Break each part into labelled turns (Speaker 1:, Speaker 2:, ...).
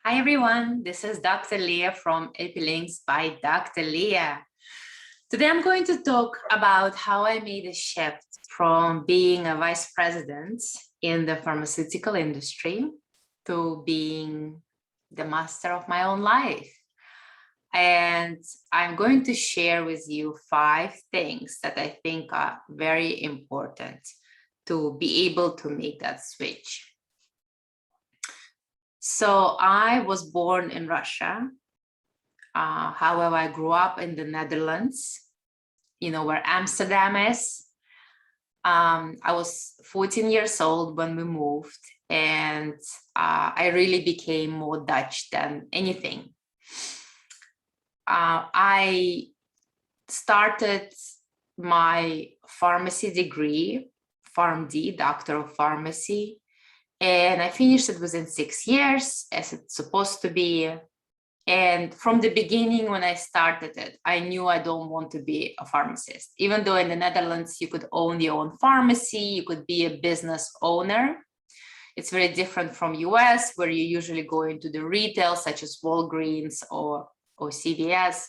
Speaker 1: Hi everyone, this is Dr. Leah from EpiLinks by Dr. Leah. Today I'm going to talk about how I made a shift from being a vice president in the pharmaceutical industry to being the master of my own life. And I'm going to share with you 5 things that I think are very important to be able to make that switch. So I was born in Russia. However, I grew up in the Netherlands, where Amsterdam is. I was 14 years old when we moved, and I really became more Dutch than anything. I started my pharmacy degree, PharmD, Doctor of Pharmacy, and I finished it within 6 years, as it's supposed to be. And from the beginning, when I started it, I knew I don't want to be a pharmacist. Even though in the Netherlands, you could own your own pharmacy, you could be a business owner. It's very different from US, where you usually go into the retail, such as Walgreens or CVS.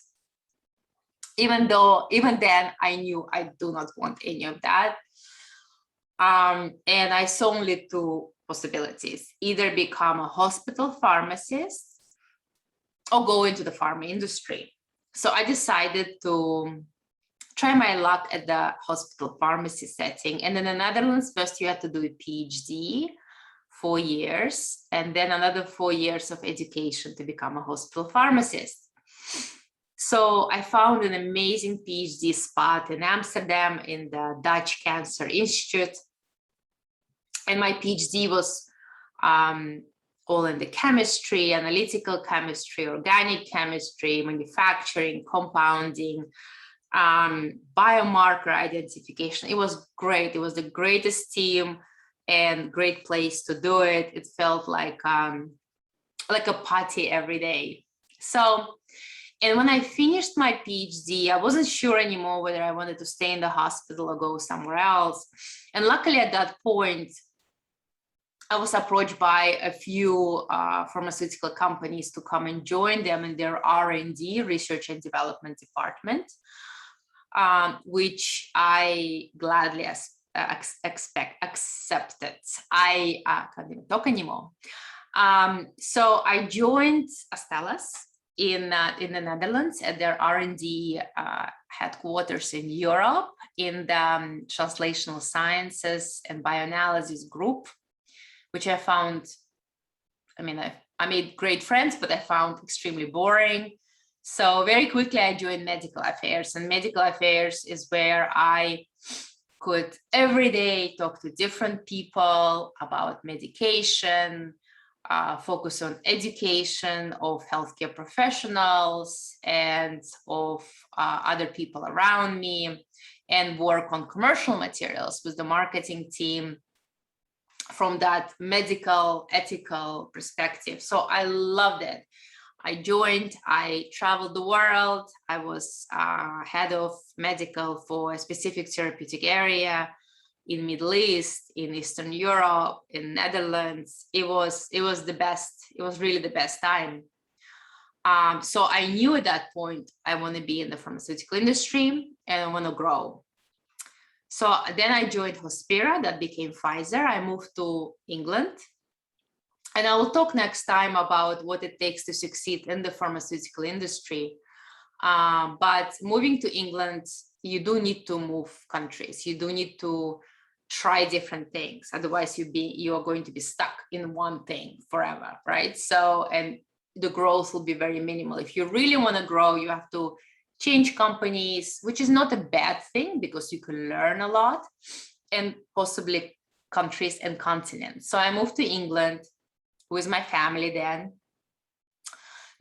Speaker 1: Even then, I knew I do not want any of that. And I saw only 2 possibilities: either become a hospital pharmacist or go into the pharma industry. So I decided to try my luck at the hospital pharmacy setting. And in the Netherlands, first you had to do a PhD, 4 years, and then another 4 years of education to become a hospital pharmacist. So I found an amazing PhD spot in Amsterdam in the Dutch Cancer Institute. And my PhD was all in the chemistry, analytical chemistry, organic chemistry, manufacturing, compounding, biomarker identification. It was great. It was the greatest team and great place to do it. It felt like a party every day. So, and when I finished my PhD, I wasn't sure anymore whether I wanted to stay in the hospital or go somewhere else. And luckily at that point, I was approached by a few pharmaceutical companies to come and join them in their R&D, research and development department, which I gladly accepted. I can't even talk anymore. So I joined Astellas in the Netherlands at their R&D headquarters in Europe in the Translational Sciences and Bioanalysis group, which I found, I made great friends, but I found extremely boring. So very quickly I joined medical affairs, and medical affairs is where I could every day talk to different people about medication, focus on education of healthcare professionals and of other people around me, and work on commercial materials with the marketing team from that medical, ethical perspective. So I loved it. I traveled the world. I was head of medical for a specific therapeutic area in Middle East, in Eastern Europe, in Netherlands. It was the best. It was really the best time. So I knew at that point, I want to be in the pharmaceutical industry and I want to grow. So then I joined Hospira, that became Pfizer. I moved to England. And I will talk next time about what it takes to succeed in the pharmaceutical industry. But moving to England, you do need to move countries. You do need to try different things. Otherwise, you are going to be stuck in one thing forever, right? So, and the growth will be very minimal. If you really want to grow, you have to change companies, which is not a bad thing because you can learn a lot, and possibly countries and continents. So I moved to England with my family then,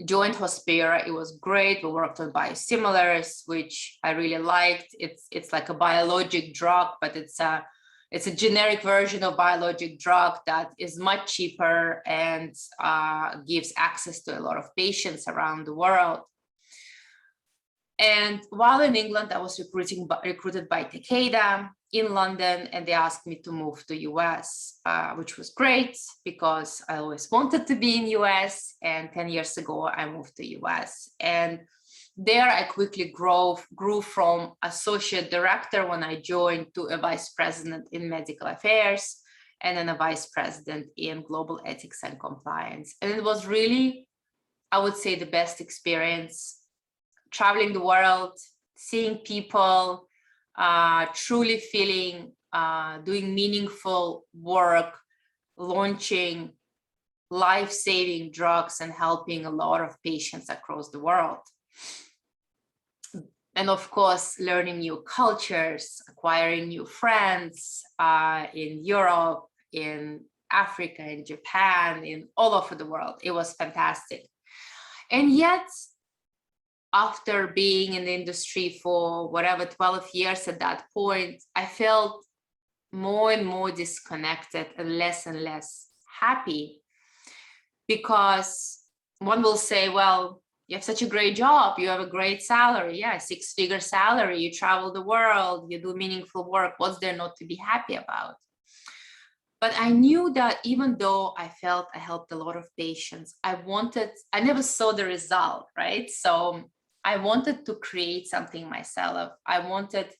Speaker 1: joined Hospira. It was great. We worked on biosimilars, which I really liked. It's like a biologic drug, but it's a generic version of biologic drug that is much cheaper and gives access to a lot of patients around the world. And while in England, I was recruited by Takeda in London, and they asked me to move to US, which was great because I always wanted to be in US. And 10 years ago, I moved to US. And there I quickly grew from associate director when I joined to a vice president in medical affairs, and then a vice president in global ethics and compliance. And it was really, I would say, the best experience, traveling the world, seeing people, truly feeling, doing meaningful work, launching life-saving drugs and helping a lot of patients across the world. And of course, learning new cultures, acquiring new friends in Europe, in Africa, in Japan, in all over the world. It was fantastic. And yet, after being in the industry for whatever, 12 years at that point, I felt more and more disconnected and less happy, because one will say, well, you have such a great job, you have a great salary, yeah, 6-figure salary, you travel the world, you do meaningful work, what's there not to be happy about? But I knew that even though I felt I helped a lot of patients, I never saw the result, right? So I wanted to create something myself. I wanted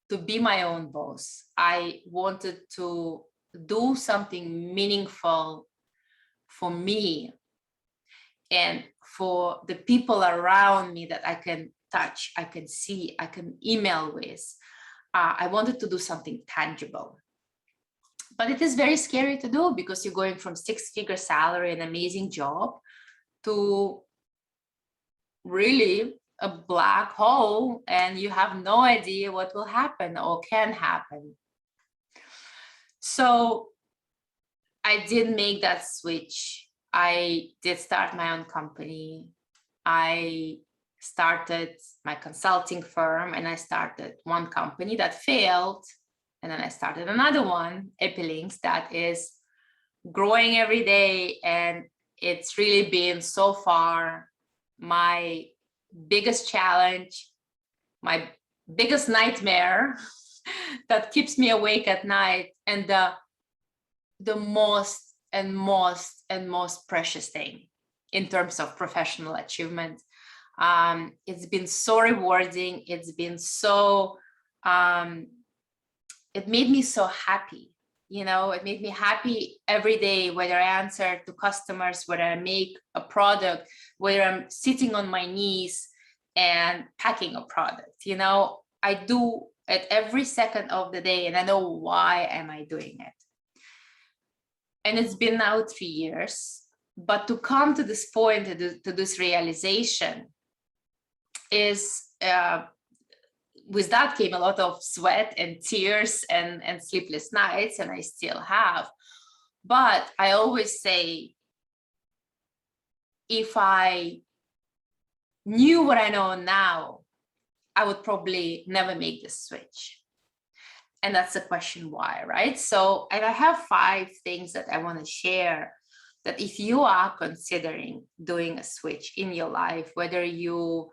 Speaker 1: to be my own boss. I wanted to do something meaningful for me and for the people around me that I can touch, I can see, I can email with. I wanted to do something tangible. But it is very scary to do, because you're going from 6-figure salary, an amazing job, to really a black hole, and you have no idea what will happen or can happen. So I did make that switch. I did start my own company. I started my consulting firm, and I started one company that failed. And then I started another one, Epilinks, that is growing every day. And it's really been so far my biggest challenge, my biggest nightmare that keeps me awake at night, and the most precious thing in terms of professional achievement. It's been so rewarding. It's been so, it made me so happy. You know, it made me happy every day, whether I answer to customers, whether I make a product, whether I'm sitting on my knees and packing a product. You know, I do it every second of the day, and I know why am I doing it. And it's been now 3 years, but to come to this point, to this realization, is with that came a lot of sweat and tears and sleepless nights, and I still have. But I always say, if I knew what I know now, I would probably never make this switch. And that's the question why, right? So, and I have 5 things that I want to share, that if you are considering doing a switch in your life, whether you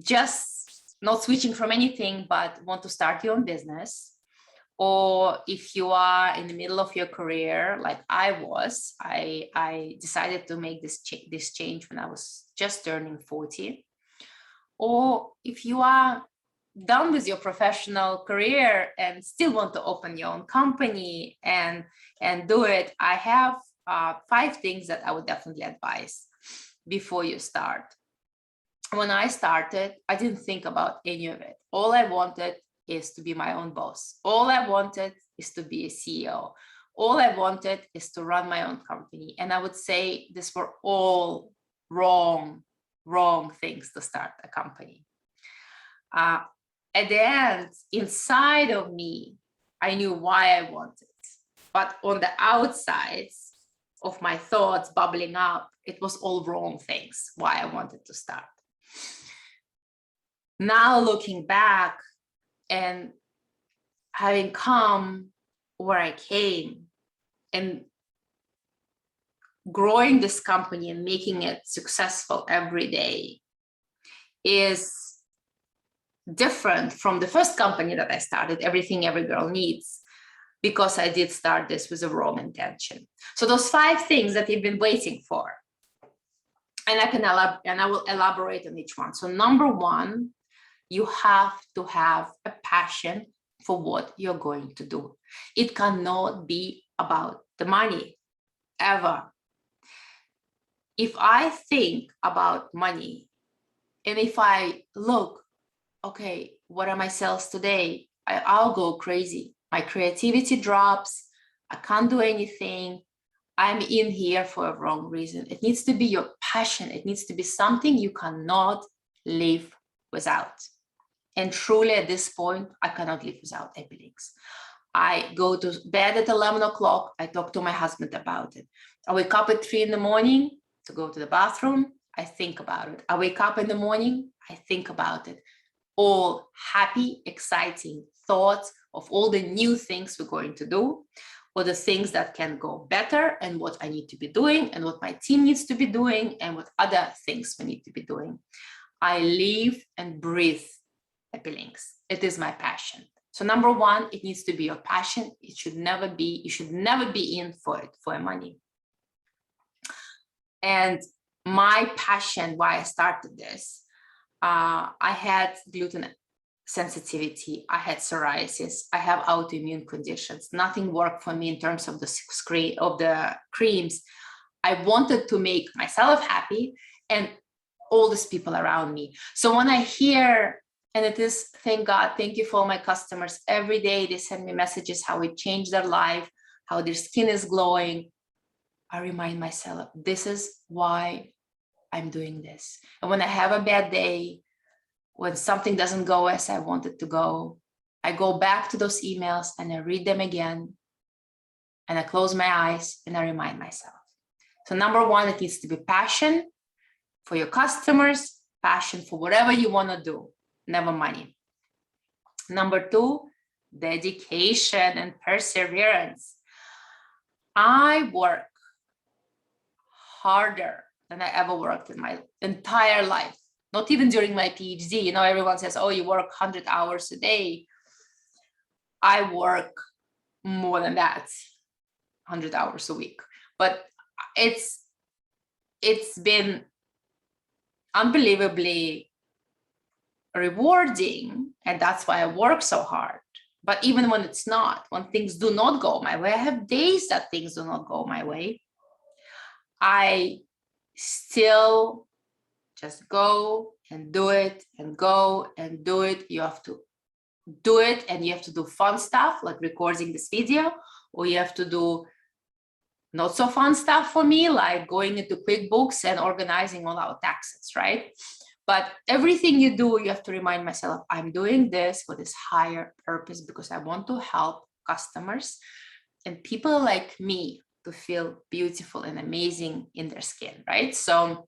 Speaker 1: just not switching from anything, but want to start your own business, or if you are in the middle of your career, like I was, I decided to make this change when I was just turning 40, or if you are done with your professional career and still want to open your own company and do it, I have 5 things that I would definitely advise before you start. When I started, I didn't think about any of it. All I wanted is to be my own boss. All I wanted is to be a CEO. All I wanted is to run my own company. And I would say these were all wrong things to start a company. At the end, inside of me, I knew why I wanted. But on the outside of my thoughts bubbling up, it was all wrong things why I wanted to start. Now looking back and having come where I came and growing this company and making it successful every day, is different from the first company that I started, Everything Every Girl Needs, because I did start this with a wrong intention. So those 5 things that you've been waiting for, and I will elaborate on each one. So number 1, you have to have a passion for what you're going to do. It cannot be about the money, ever. If I think about money, and if I look, okay, what are my sales today? I'll go crazy. My creativity drops. I can't do anything. I'm in here for a wrong reason. It needs to be your passion. It needs to be something you cannot live without. And truly at this point, I cannot live without Epilinks. I go to bed at 11 o'clock. I talk to my husband about it. I wake up at 3 in the morning to go to the bathroom. I think about it. I wake up in the morning. I think about it. All happy, exciting thoughts of all the new things we're going to do, or the things that can go better, and what I need to be doing, and what my team needs to be doing, and what other things we need to be doing. I live and breathe Epilinks. It is my passion. So number 1, it needs to be your passion. It should never be, you should never be in for it, for money. And my passion, why I started this, I had gluten sensitivity, I had psoriasis, I have autoimmune conditions. Nothing worked for me in terms of the creams. I wanted to make myself happy and all these people around me. So when I hear, and it is, thank God, thank you for all my customers. Every day they send me messages how it changed their life, how their skin is glowing. I remind myself, this is why I'm doing this. And when I have a bad day, when something doesn't go as I want it to go, I go back to those emails and I read them again, and I close my eyes and I remind myself. So number 1, it needs to be passion for your customers, passion for whatever you want to do, never money. Number 2, dedication and perseverance. I work harder than I ever worked in my entire life, not even during my PhD. You know, everyone says, oh, you work 100 hours a day. I work more than that, 100 hours a week. But it's been unbelievably rewarding, and that's why I work so hard. But even when it's not, when things do not go my way, I have days that things do not go my way, I still just go and do it and go and do it. You have to do it, and you have to do fun stuff like recording this video, or you have to do not so fun stuff for me, like going into QuickBooks and organizing all our taxes, right? But everything you do, you have to remind myself, I'm doing this for this higher purpose because I want to help customers and people like me to feel beautiful and amazing in their skin, right? So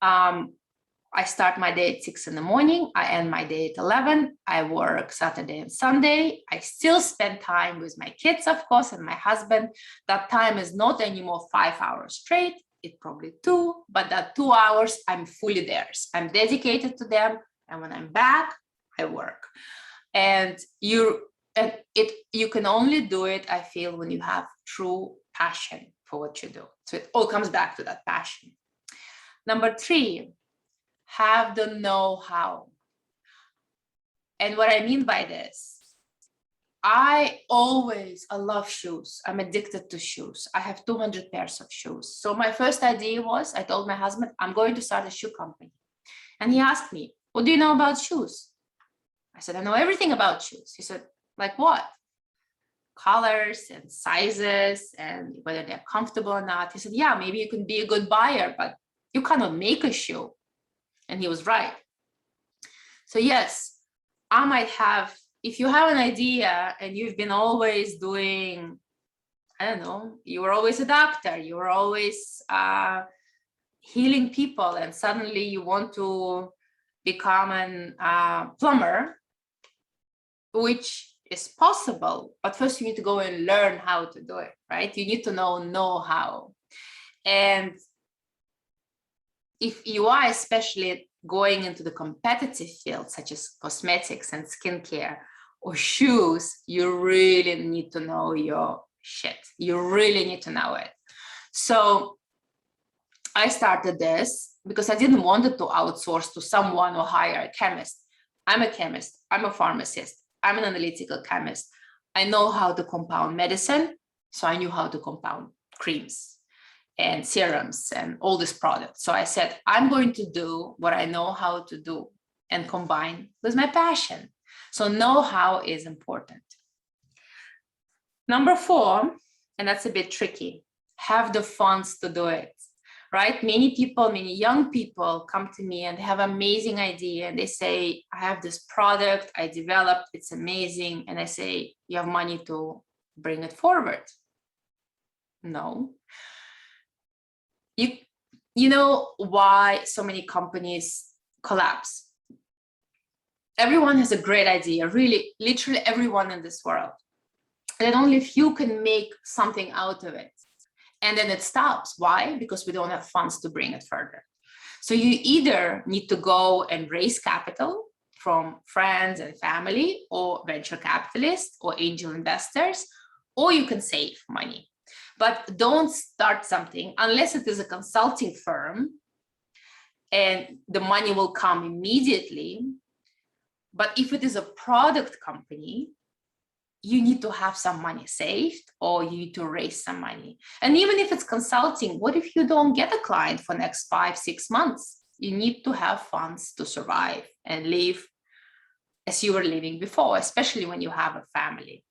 Speaker 1: I start my day at 6 in the morning. I end my day at 11. I work Saturday and Sunday. I still spend time with my kids, of course, and my husband. That time is not anymore 5 hours straight. It's probably 2, but that 2 hours, I'm fully theirs. I'm dedicated to them. And when I'm back, I work. And you can only do it, I feel, when you have true passion for what you do. So it all comes back to that passion. Number 3, have the know-how. And what I mean by this, I love shoes. I'm addicted to shoes. I have 200 pairs of shoes. So my first idea was, I told my husband, I'm going to start a shoe company. And he asked me, what do you know about shoes? I said, I know everything about shoes. He said, like what? Colors and sizes and whether they're comfortable or not. He said, yeah, maybe you can be a good buyer, but you cannot make a shoe. And he was right. So yes, I might have, if you have an idea and you've been always doing, I don't know, you were always a doctor, you were always healing people, and suddenly you want to become a plumber, which is possible, but first you need to go and learn how to do it, right? You need to know how. And if you are especially going into the competitive field, such as cosmetics and skincare or shoes, you really need to know your shit. You really need to know it. So I started this because I didn't want it to outsource to someone or hire a chemist. I'm a chemist, I'm a pharmacist, I'm an analytical chemist. I know how to compound medicine, so I knew how to compound creams and serums and all these products. So I said, I'm going to do what I know how to do and combine with my passion. So know-how is important. Number 4, and that's a bit tricky, have the funds to do it, right? Many people, many young people come to me and have amazing idea and they say, I have this product I developed, it's amazing. And I say, you have money to bring it forward? No. You know why so many companies collapse? Everyone has a great idea, really, literally everyone in this world. And only few can make something out of it. And then it stops. Why? Because we don't have funds to bring it further. So you either need to go and raise capital from friends and family or venture capitalists or angel investors, or you can save money. But don't start something unless it is a consulting firm and the money will come immediately. But if it is a product company, you need to have some money saved or you need to raise some money. And even if it's consulting, what if you don't get a client for next 5-6 months? You need to have funds to survive and live as you were living before, especially when you have a family.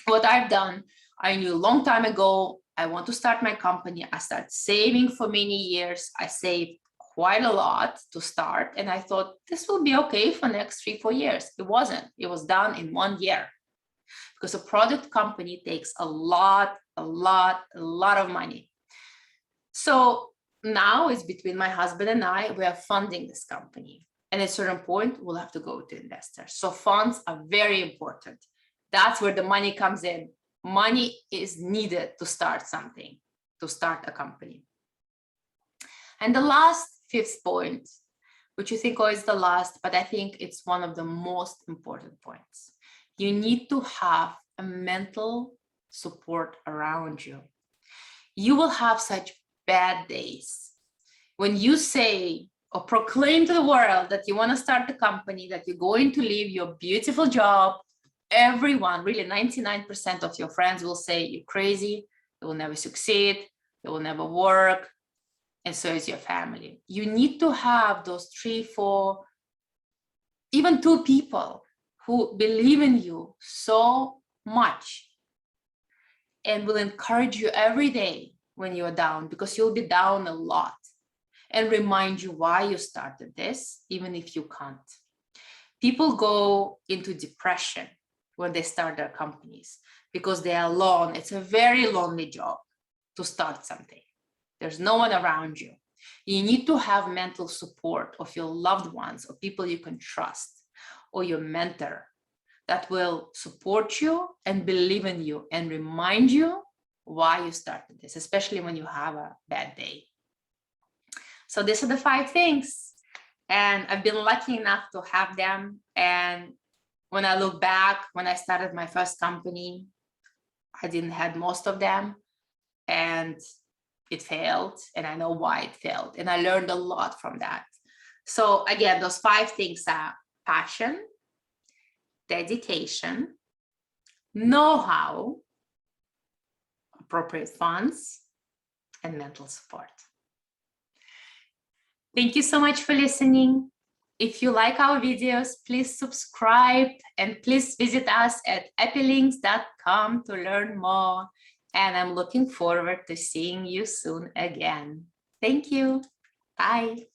Speaker 1: What I've done, I knew a long time ago, I want to start my company. I started saving for many years. I saved quite a lot to start. And I thought this will be okay for next 3-4 years. It wasn't. It was done in 1 year. Because a product company takes a lot of money. So now it's between my husband and I, we are funding this company. And at a certain point, we'll have to go to investors. So funds are very important. That's where the money comes in. Money is needed to start something, to start a company. And the last 5th point, which you think, oh, is the last, but I think it's one of the most important points. You need to have a mental support around you. You will have such bad days. When you say or proclaim to the world that you want to start a company, that you're going to leave your beautiful job, everyone, really 99% of your friends will say you're crazy, you will never succeed, it will never work, and so is your family. You need to have those 3, 4, even 2 people who believe in you so much and will encourage you every day when you're down, because you'll be down a lot, and remind you why you started this, even if you can't. People go into depression when they start their companies because they are alone. It's a very lonely job to start something. There's no one around you. You need to have mental support of your loved ones or people you can trust, or your mentor that will support you and believe in you and remind you why you started this, especially when you have a bad day. So these are the 5 things. And I've been lucky enough to have them. And when I look back, when I started my first company, I didn't have most of them. And it failed. And I know why it failed. And I learned a lot from that. So again, those 5 things are passion, dedication, know-how, appropriate funds, and mental support. Thank you so much for listening. If you like our videos, please subscribe and please visit us at epilinks.com to learn more. And I'm looking forward to seeing you soon again. Thank you. Bye.